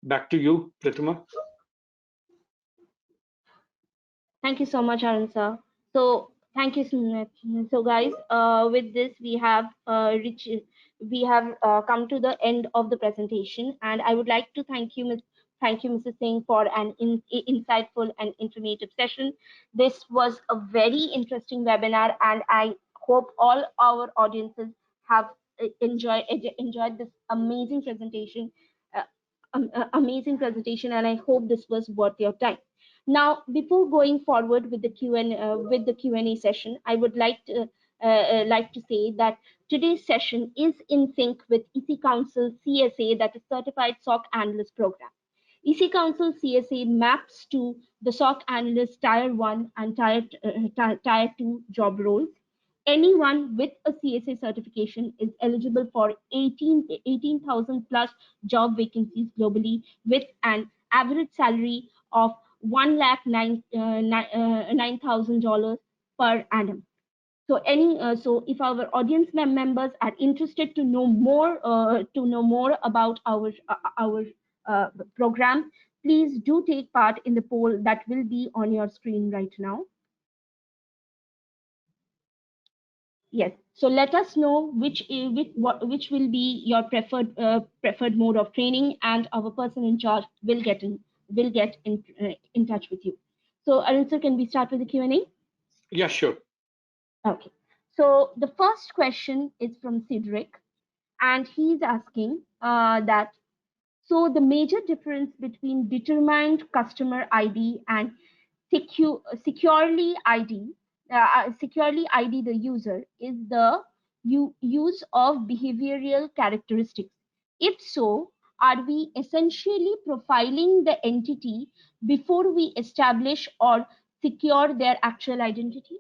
[SPEAKER 2] back to you, Pratima.
[SPEAKER 1] Thank you so much, Arun sir. So thank you so much. So guys, with this we have come to the end of the presentation, and I would like to thank you, Mrs. Singh, for an insightful and informative session. This was a very interesting webinar, and I hope all our audiences have enjoyed this amazing presentation. Amazing presentation, and I hope this was worth your time. Now, before going forward with the Q&A session, I would like to say that today's session is in sync with EC Council CSA, that is Certified SOC Analyst Program. EC Council CSA maps to the SOC Analyst Tier 1 and Tier 2 job roles. Anyone with a CSA certification is eligible for 18,000 plus job vacancies globally, with an average salary of $1,09,000 per annum. So so if our audience members are interested to know more about our program, please do take part in the poll that will be on your screen right now. Yes. So let us know which will be your preferred mode of training, and our person in charge will get in touch with you. So Arun sir, can we start with the Q&A?
[SPEAKER 2] Yeah, sure.
[SPEAKER 1] Okay. So the first question is from Cedric, and he's asking that, so the major difference between determined customer ID and securely ID the user is the use of behavioral characteristics. If so, are we essentially profiling the entity before we establish or secure their actual identity?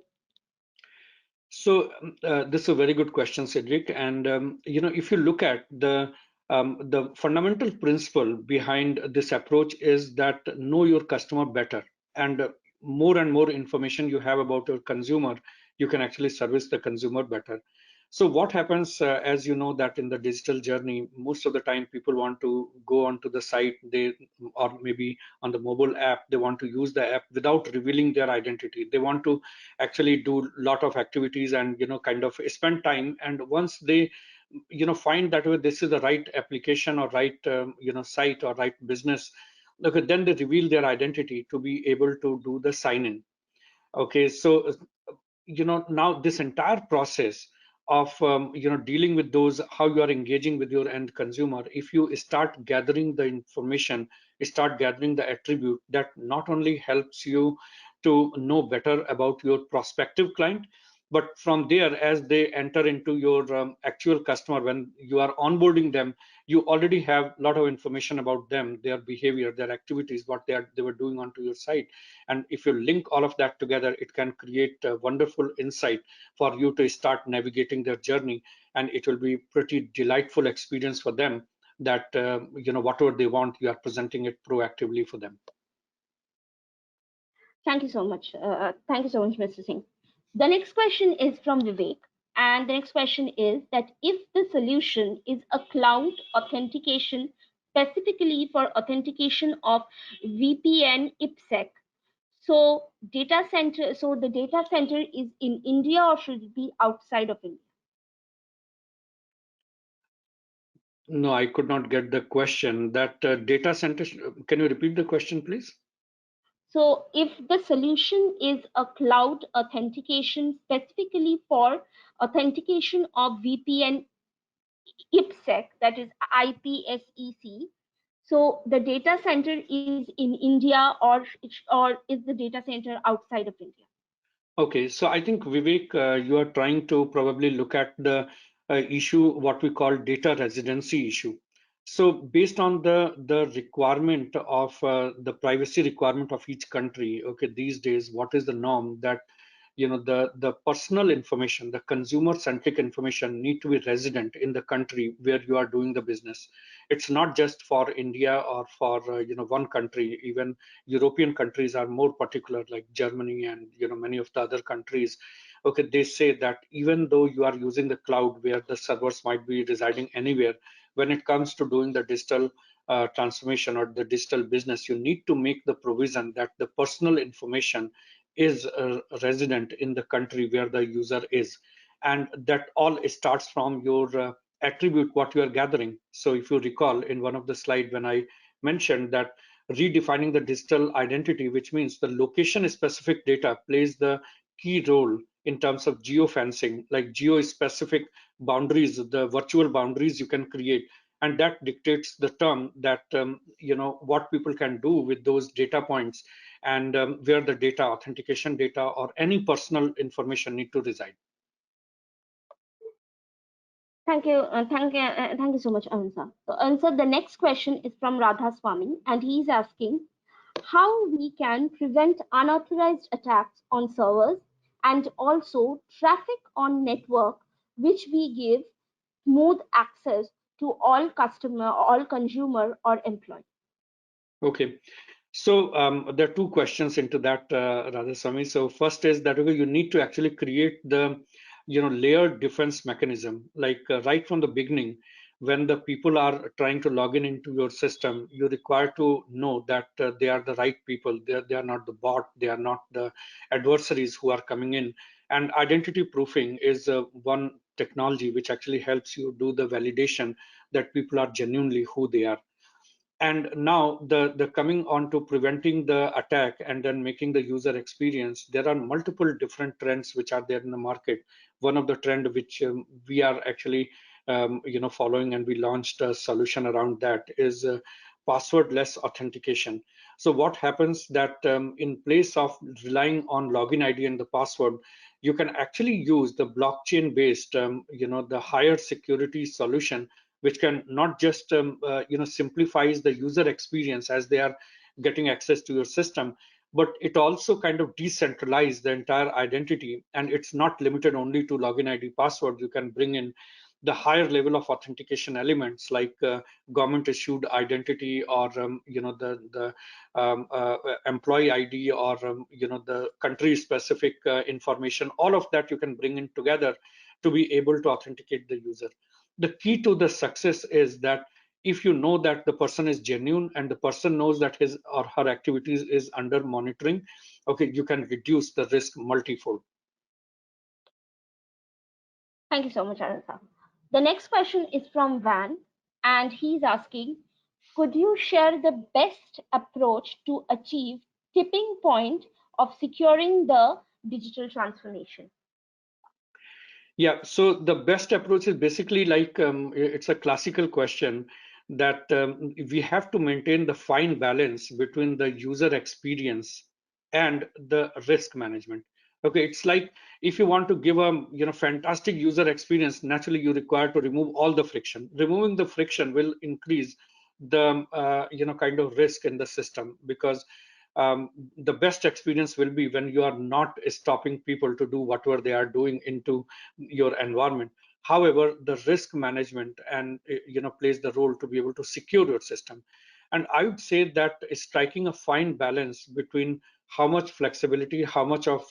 [SPEAKER 2] So this is a very good question, Cedric. And if you look at the fundamental principle behind this approach is that know your customer better, and more information you have about your consumer, you can actually service the consumer better. So what happens, as you know, that in the digital journey, most of the time people want to go onto the site, or maybe on the mobile app, they want to use the app without revealing their identity. They want to actually do a lot of activities and kind of spend time. And once they find that this is the right application or right site or right business, okay, then they reveal their identity to be able to do the sign in. Okay, so now this entire process of dealing with those, how you are engaging with your end consumer, if you start gathering the information, start gathering the attribute, that not only helps you to know better about your prospective client, but from there, as they enter into your actual customer, when you are onboarding them, you already have a lot of information about them, their behavior, their activities, what they were doing onto your site. And if you link all of that together, it can create a wonderful insight for you to start navigating their journey. And it will be pretty delightful experience for them, that whatever they want, you are presenting it proactively for them.
[SPEAKER 1] Thank you so much. Thank you so much, Mr. Singh. The next question is from Vivek. And the next question is that if the solution is a cloud authentication specifically for authentication of VPN IPsec, so the data center is in India or should it be outside of India?
[SPEAKER 2] No, I could not get the question. That data center, can you repeat the question, please?
[SPEAKER 1] So if the solution is a cloud authentication specifically for authentication of VPN IPsec, that is IPsec, so the data center is in India or is the data center outside of India?
[SPEAKER 2] Okay, so I think Vivek, you are trying to probably look at the issue, what we call data residency issue. So based on the requirement of the privacy requirement of each country, okay, these days, what is the norm that the personal information, the consumer centric information need to be resident in the country where you are doing the business. It's not just for India or for one country. Even European countries are more particular, like Germany and many of the other countries. Okay, they say that even though you are using the cloud where the servers might be residing anywhere, when it comes to doing the digital transformation or the digital business, you need to make the provision that the personal information is a resident in the country where the user is. And that all starts from your attribute, what you are gathering. So if you recall in one of the slide, when I mentioned that redefining the digital identity, which means the location specific data plays the key role in terms of geofencing, like geo specific boundaries, the virtual boundaries you can create. And that dictates the term that what people can do with those data points, and where the data, authentication data or any personal information need to reside.
[SPEAKER 1] Thank you so much, Ansa. So, Ansa, the next question is from Radha Swami, and he's asking how we can prevent unauthorized attacks on servers and also traffic on network, which we give smooth access to all customer, all consumer or employee.
[SPEAKER 2] Okay. So there are two questions into that, Radhaswamy. So first is that okay, you need to actually create the layered defense mechanism, like right from the beginning. When the people are trying to log in into your system, you require to know that they are the right people. They are not the bot. They are not the adversaries who are coming in. And identity proofing is one technology which actually helps you do the validation that people are genuinely who they are. And now the coming on to preventing the attack and then making the user experience, there are multiple different trends which are there in the market. One of the trend which we are actually following, and we launched a solution around that, is passwordless authentication. So what happens that in place of relying on login ID and the password, you can actually use the blockchain based the higher security solution, which can not just simplifies the user experience as they are getting access to your system, but it also kind of decentralize the entire identity. And it's not limited only to login ID password. You can bring in the higher level of authentication elements, like government issued identity, or the employee ID, or the country specific information. All of that you can bring in together to be able to authenticate the user. The key to the success is that if you know that the person is genuine and the person knows that his or her activities is under monitoring, okay, you can reduce the risk multifold.
[SPEAKER 1] Thank you so much, Arun. The next question is from Van, and he's asking, could you share the best approach to achieve tipping point of securing the digital transformation?
[SPEAKER 2] Yeah, so the best approach is basically like it's a classical question that we have to maintain the fine balance between the user experience and the risk management. Okay, it's like if you want to give a fantastic user experience, naturally you require to remove all the friction. Removing the friction will increase the kind of risk in the system, because the best experience will be when you are not stopping people to do whatever they are doing into your environment. However, the risk management and plays the role to be able to secure your system. And I would say that striking a fine balance between how much flexibility, how much of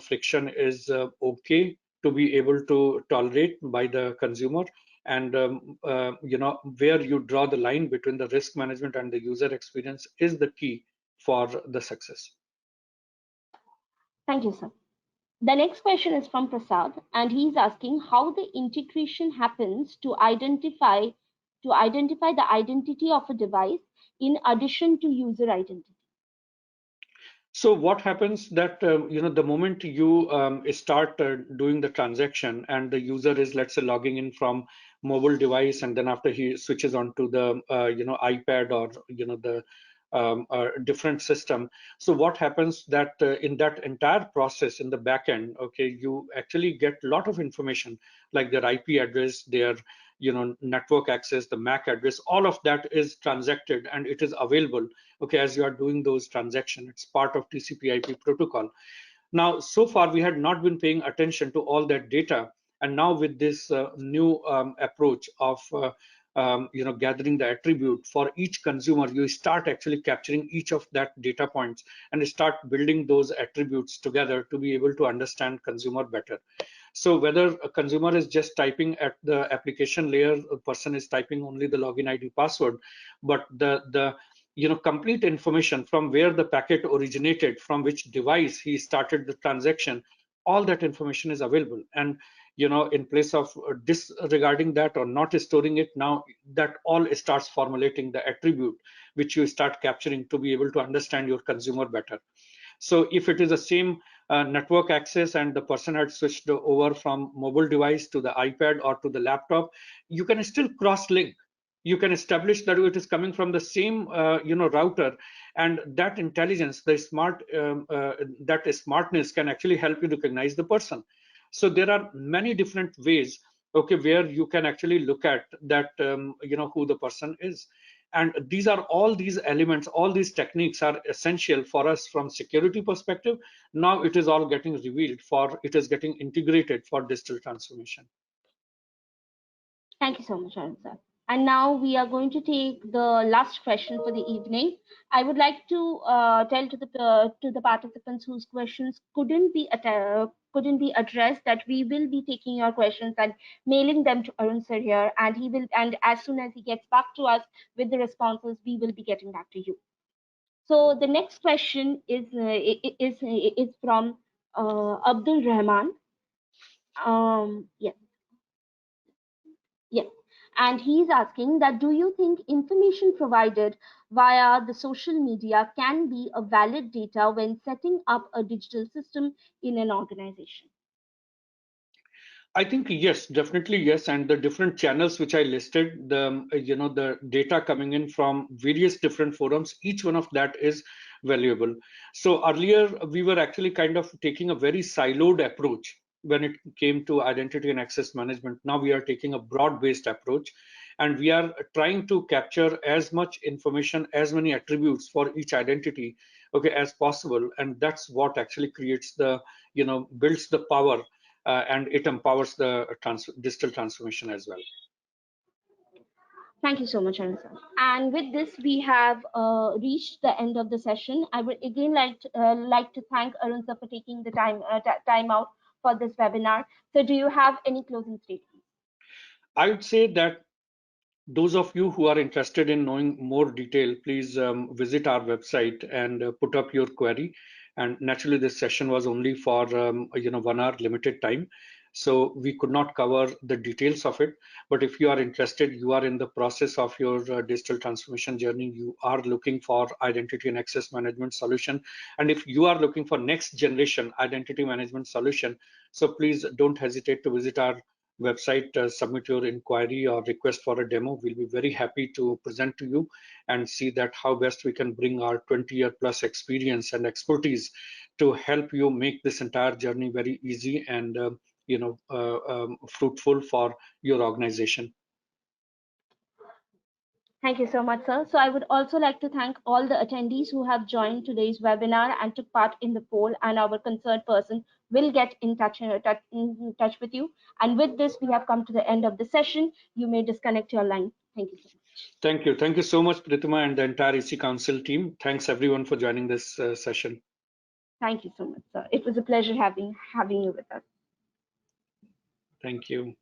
[SPEAKER 2] friction is okay to be able to tolerate by the consumer, and where you draw the line between the risk management and the user experience is the key for the success.
[SPEAKER 1] Thank you, sir. The next question is from Prasad, and he's asking how the integration happens to identify the identity of a device in addition to user identity.
[SPEAKER 2] So what happens that the moment you start doing the transaction and the user is, let's say, logging in from mobile device, and then after he switches on to the iPad or the different system. So what happens that in that entire process in the back end, okay, you actually get a lot of information like their IP address, their network access, the MAC address, all of that is transacted and it is available, okay, as you are doing those transactions. It's part of TCP/IP protocol. Now, so far we had not been paying attention to all that data, and now with this new approach of gathering the attribute for each consumer, you start actually capturing each of that data points and start building those attributes together to be able to understand consumer better. So whether a consumer is just typing at the application layer, a person is typing only the login ID password, but the complete information from where the packet originated, from which device he started the transaction, all that information is available. And in place of disregarding that or not storing it, now that all starts formulating the attribute which you start capturing to be able to understand your consumer better. So if it is the same network access and the person had switched over from mobile device to the iPad or to the laptop, you can still cross-link. You can establish that it is coming from the same router, and that intelligence, the that smartness can actually help you recognize the person. So there are many different ways, okay, where you can actually look at that who the person is. And these are all these elements, all these techniques are essential for us from security perspective. Now it is all getting revealed for, it is getting integrated for digital transformation.
[SPEAKER 1] Thank you so much, Arun sir. And now we are going to take the last question for the evening. I would like to tell to the participants whose questions couldn't be addressed that we will be taking your questions and mailing them to Arun sir here, and he will, and as soon as he gets back to us with the responses, we will be getting back to you. So the next question is from Abdul Rahman. Yes. Yes. And he's asking that, do you think information provided via the social media can be a valid data when setting up a digital system in an organization?
[SPEAKER 2] I think yes, definitely yes. And the different channels which I listed, the data coming in from various different forums, each one of that is valuable. So earlier we were actually kind of taking a very siloed approach when it came to identity and access management. Now we are taking a broad-based approach, and we are trying to capture as much information, as many attributes for each identity, okay, as possible. And that's what actually creates the, builds the power, and it empowers the digital transformation as well.
[SPEAKER 1] Thank you so much, Arun sir. And with this, we have reached the end of the session. I would again like to thank Arun sir for taking the time out for this webinar. So do you have any closing statements?
[SPEAKER 2] I would say that those of you who are interested in knowing more detail, please visit our website and put up your query. And naturally, this session was only for 1 hour limited time, so we could not cover the details of it. But if you are interested, you are in the process of your digital transformation journey, you are looking for identity and access management solution, and if you are looking for next generation identity management solution, so please don't hesitate to visit our website, submit your inquiry or request for a demo. We'll be very happy to present to you and see that how best we can bring our 20-year plus experience and expertise to help you make this entire journey very easy and fruitful for your organization.
[SPEAKER 1] Thank you so much, sir. So I would also like to thank all the attendees who have joined today's webinar and took part in the poll, and our concerned person will get in touch with you. And with this, we have come to the end of the session. You may disconnect your line. Thank you so much.
[SPEAKER 2] Thank you. Thank you so much, Prithima, and the entire EC Council team. Thanks everyone for joining this session.
[SPEAKER 1] Thank you so much, sir. It was a pleasure having you with us.
[SPEAKER 2] Thank you.